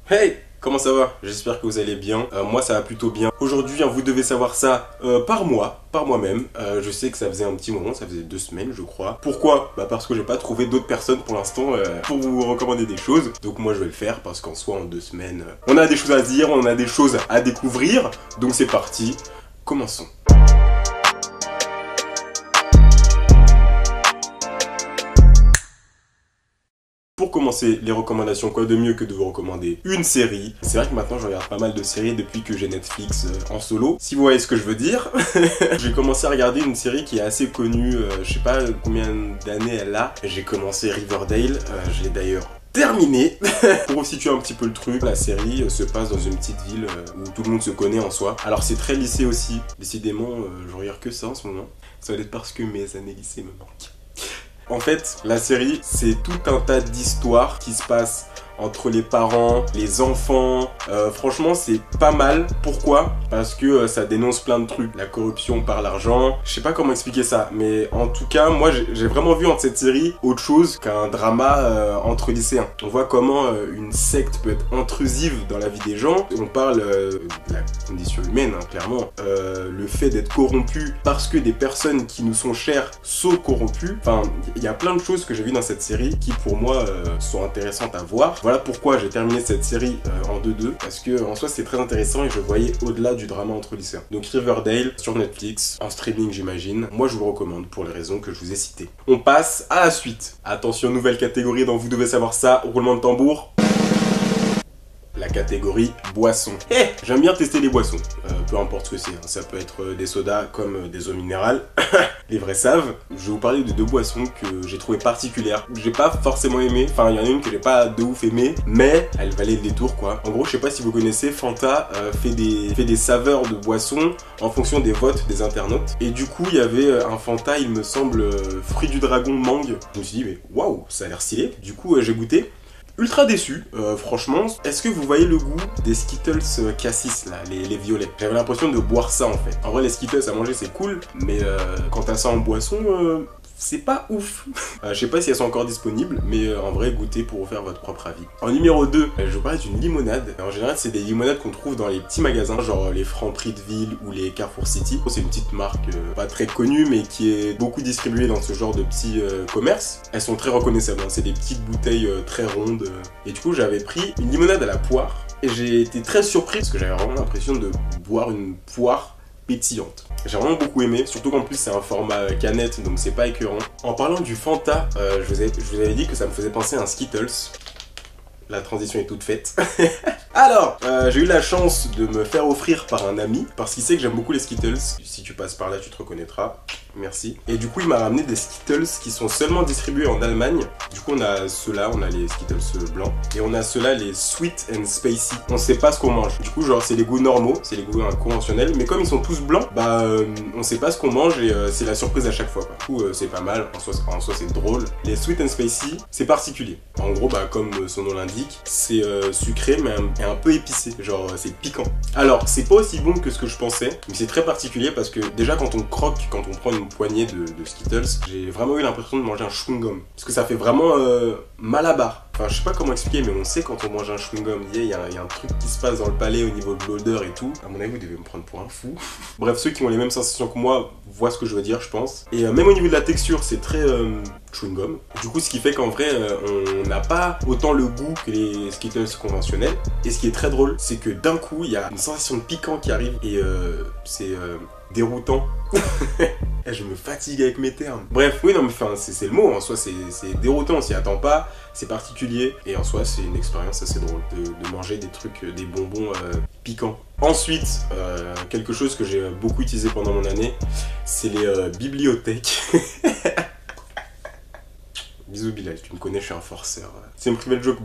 Hey, comment ça va? J'espère que vous allez bien. Moi ça va plutôt bien. Aujourd'hui, vous devez savoir ça par moi-même. Je sais que ça faisait un petit moment, ça faisait 2 semaines je crois. Pourquoi? Bah parce que j'ai pas trouvé d'autres personnes pour l'instant pour vous recommander des choses. Donc moi je vais le faire parce qu'en soi en 2 semaines, on a des choses à dire, on a des choses à découvrir. Donc c'est parti, commençons. Pour commencer, les recommandations, quoi de mieux que de vous recommander une série. C'est vrai que maintenant je regarde pas mal de séries depuis que j'ai Netflix en solo. Si vous voyez ce que je veux dire. J'ai commencé à regarder une série qui est assez connue, je sais pas combien d'années elle a. J'ai commencé Riverdale, je l'ai d'ailleurs terminé. Pour vous situer un petit peu le truc, la série se passe dans une petite ville où tout le monde se connaît en soi. Alors c'est très lycée aussi. Décidément, je regarde que ça en ce moment. Ça doit être parce que mes années lycée me manquent. En fait, la série, c'est tout un tas d'histoires qui se passent entre les parents, les enfants. Franchement, c'est pas mal. Pourquoi? Parce que ça dénonce plein de trucs. La corruption par l'argent. Je sais pas comment expliquer ça. Mais en tout cas, moi, j'ai vraiment vu entre cette série autre chose qu'un drama entre lycéens. On voit comment une secte peut être intrusive dans la vie des gens. On parle de la condition humaine, hein, clairement. Le fait d'être corrompu parce que des personnes qui nous sont chères sont corrompues. Enfin, il y a plein de choses que j'ai vues dans cette série qui, pour moi, sont intéressantes à voir. Voilà pourquoi j'ai terminé cette série en 2-2, parce que en soi c'est très intéressant et je voyais au-delà du drama entre lycéens. Donc Riverdale sur Netflix, en streaming j'imagine, moi je vous recommande pour les raisons que je vous ai citées. On passe à la suite. Attention, nouvelle catégorie dont vous devez savoir ça, roulement de tambour. La catégorie boissons. J'aime bien tester les boissons, peu importe ce que c'est. Ça peut être des sodas comme des eaux minérales. Les vrais savent. Je vais vous parler de 2 boissons que j'ai trouvées particulières. J'ai pas forcément aimé, enfin il y en a une que j'ai pas de ouf aimé, mais elle valait le détour quoi. En gros, je sais pas si vous connaissez, Fanta fait des saveurs de boissons en fonction des votes des internautes. Et du coup, il y avait un Fanta, il me semble, fruit du dragon mangue. Je me suis dit, mais waouh, ça a l'air stylé. Du coup, j'ai goûté. Ultra déçu, franchement. Est-ce que vous voyez le goût des Skittles Cassis là, les violets? J'avais l'impression de boire ça en fait. En vrai les Skittles à manger c'est cool, mais quand t'as ça en boisson, c'est pas ouf. Je sais pas si elles sont encore disponibles, mais en vrai goûtez pour vous faire votre propre avis. En numéro 2, je vous parlais d'une limonade. En général c'est des limonades qu'on trouve dans les petits magasins, genre les Franprix de ville ou les Carrefour City. C'est une petite marque pas très connue, mais qui est beaucoup distribuée dans ce genre de petits commerces. Elles sont très reconnaissables, hein. C'est des petites bouteilles très rondes. Et du coup j'avais pris une limonade à la poire. Et j'ai été très surpris parce que j'avais vraiment l'impression de boire une poire pétillante. J'ai vraiment beaucoup aimé, surtout qu'en plus c'est un format canette, donc c'est pas écœurant. En parlant du Fanta, je vous avais dit que ça me faisait penser à un Skittles. La transition est toute faite. Alors, j'ai eu la chance de me faire offrir par un ami, parce qu'il sait que j'aime beaucoup les Skittles. Si tu passes par là, tu te reconnaîtras. Merci. Et du coup, il m'a ramené des Skittles qui sont seulement distribués en Allemagne. Du coup, on a ceux-là, on a les Skittles blancs. Et on a ceux-là, les Sweet and Spicy. On sait pas ce qu'on mange. Du coup, genre, c'est les goûts normaux, c'est les goûts conventionnels. Mais comme ils sont tous blancs, bah, on sait pas ce qu'on mange et c'est la surprise à chaque fois, quoi. Du coup, c'est pas mal. En soi, c'est drôle. Les Sweet and Spicy, c'est particulier. En gros, bah, comme son nom l'indique, c'est sucré, mais un peu épicé. Genre, c'est piquant. Alors, c'est pas aussi bon que ce que je pensais, mais c'est très particulier parce que déjà, quand on croque, quand on prend une poignée de Skittles, j'ai vraiment eu l'impression de manger un chewing-gum. Parce que ça fait vraiment mal à barre. Enfin, je sais pas comment expliquer, mais on sait quand on mange un chewing-gum, il y a un truc qui se passe dans le palais au niveau de l'odeur et tout. À mon avis, vous devez me prendre pour un fou. Bref, ceux qui ont les mêmes sensations que moi voient ce que je veux dire, je pense. Et même au niveau de la texture, c'est très chewing-gum. Du coup, ce qui fait qu'en vrai, on n'a pas autant le goût que les Skittles conventionnels. Et ce qui est très drôle, c'est que d'un coup, il y a une sensation de piquant qui arrive et c'est déroutant. Et je me fatigue avec mes termes. Bref, oui, non, mais enfin, c'est le mot. En soi, c'est déroutant, on s'y attend pas. C'est particulier. Et en soi, c'est une expérience assez drôle de manger des trucs, des bonbons piquants. Ensuite, quelque chose que j'ai beaucoup utilisé pendant mon année, c'est les bibliothèques. Bisous Bilal, tu me connais, je suis un forceur. C'est une private joke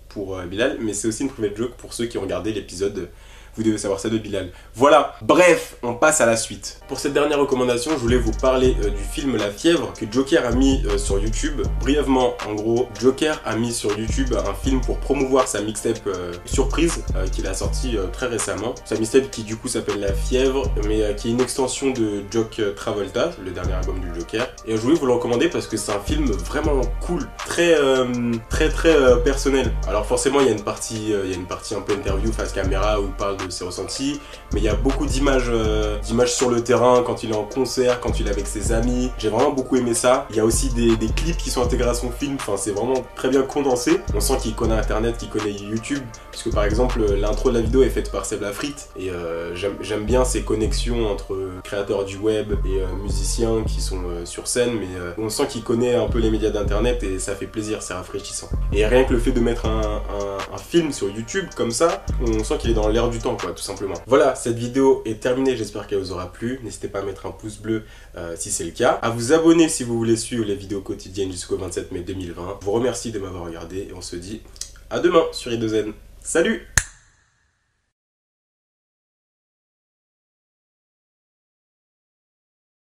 pour Bilal, mais c'est aussi une private joke pour ceux qui ont regardé l'épisode vous devez savoir ça de Bilal. Voilà, bref, on passe à la suite. Pour cette dernière recommandation, je voulais vous parler du film La Fièvre que Joker a mis sur YouTube. Brièvement, en gros, Joker a mis sur YouTube un film pour promouvoir sa mixtape surprise qu'il a sorti très récemment. Sa mixtape qui du coup s'appelle La Fièvre, mais qui est une extension de Jock Travolta, le dernier album du Joker. Et je voulais vous le recommander parce que c'est un film vraiment cool, très personnel. Alors forcément, il y a une partie un peu interview face caméra où il parle de ses ressentis, mais il y a beaucoup d'images sur le terrain quand il est en concert, quand il est avec ses amis. J'ai vraiment beaucoup aimé ça. Il y a aussi des clips qui sont intégrés à son film. Enfin, c'est vraiment très bien condensé. On sent qu'il connaît Internet, qu'il connaît YouTube, puisque par exemple l'intro de la vidéo est faite par Seb Lafrite et j'aime bien ces connexions entre créateurs du web et musiciens qui sont sur scène, mais on sent qu'il connaît un peu les médias d'internet et ça fait plaisir, c'est rafraîchissant. Et rien que le fait de mettre un film sur YouTube comme ça, on sent qu'il est dans l'air du temps, quoi, tout simplement. Voilà, cette vidéo est terminée, j'espère qu'elle vous aura plu. N'hésitez pas à mettre un pouce bleu si c'est le cas, à vous abonner si vous voulez suivre les vidéos quotidiennes jusqu'au 27 mai 2020. Je vous remercie de m'avoir regardé et on se dit à demain sur I2N. Salut!